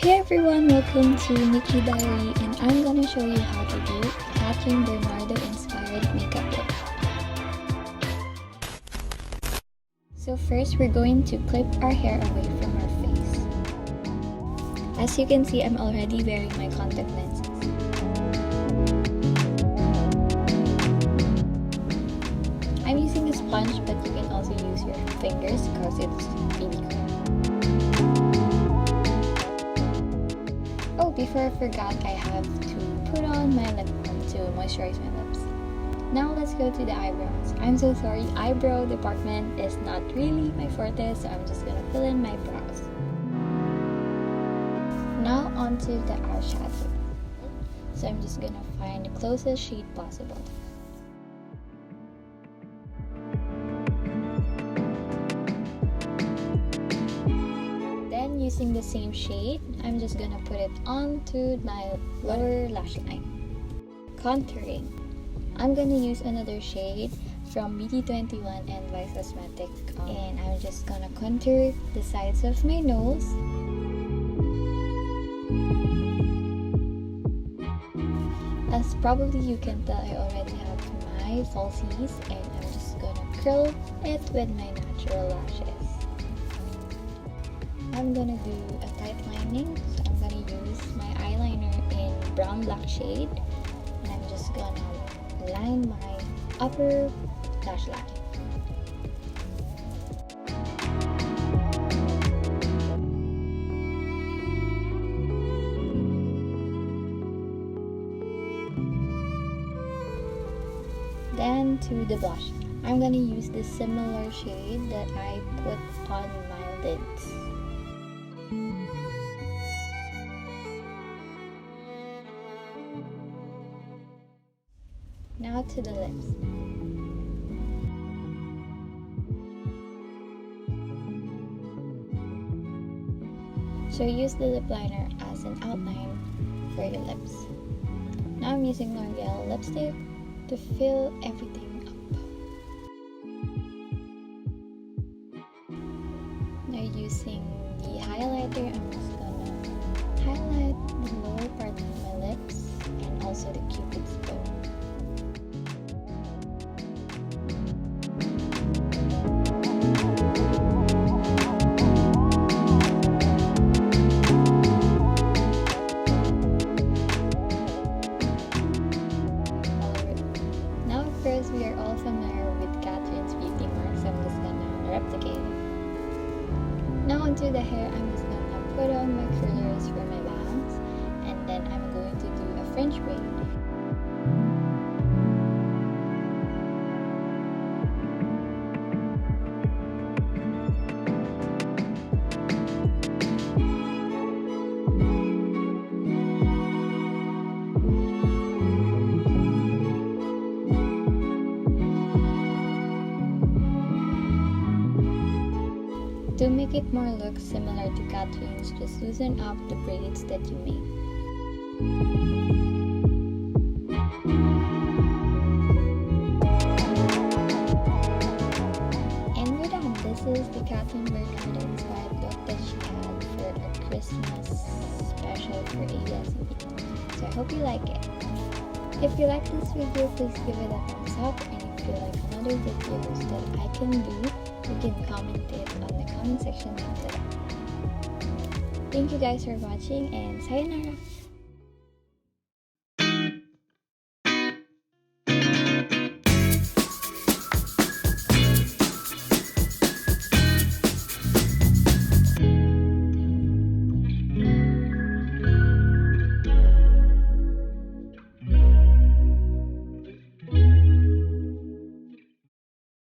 Hey everyone, welcome to 𝐦𝐞𝐬 Diary, and I'm gonna show you how to do Kathryn Bernardo inspired makeup look. So first, we're going to clip our hair away from our face. As you can see, I'm already wearing my contact lenses. I'm using a sponge, but you can also use your fingers because it's really cool. Oh, before I forgot, I have to put on my lip balm to moisturize my lips. Now let's go to the eyebrows. I'm so sorry, eyebrow department is not really my forte, so I'm just gonna fill in my brows. Now onto the eyeshadow. So I'm just gonna find the closest shade possible. Using the same shade, I'm just gonna put it onto my lower lash line. Contouring. I'm gonna use another shade from BT21 and Vice Cosmetic, and I'm just gonna contour the sides of my nose. As probably you can tell, I already have my falsies, and I'm just gonna curl it with my natural lashes. I'm gonna do a tight lining, so I'm gonna use my eyeliner in brown black shade, and I'm just gonna line my upper lash line. Then to the blush, I'm gonna use the similar shade that I put on my lids. Now to the lips. So use the lip liner as an outline for your lips. Now I'm using L'Oreal lipstick to fill everything up. Now using the highlighter, I'm just gonna highlight the lower part of my lips and also the Cupid's bow. We are all familiar with Kathryn's beauty mark, so I'm just gonna replicate it. Now onto the hair, I'm just gonna put on my curlers for my bangs, and then I'm going to do a French braid. To make it more look similar to Kathryn's, just loosen up the braids that you made. And we're done. This is the Kathryn Bernardo inspired look that she had for a Christmas special for ABSCBN. So I hope you like it. If you like this video, please give it a thumbs up, and if you like another videos that I can do, you can comment it on the comment section down below. Thank you guys for watching, and sayonara!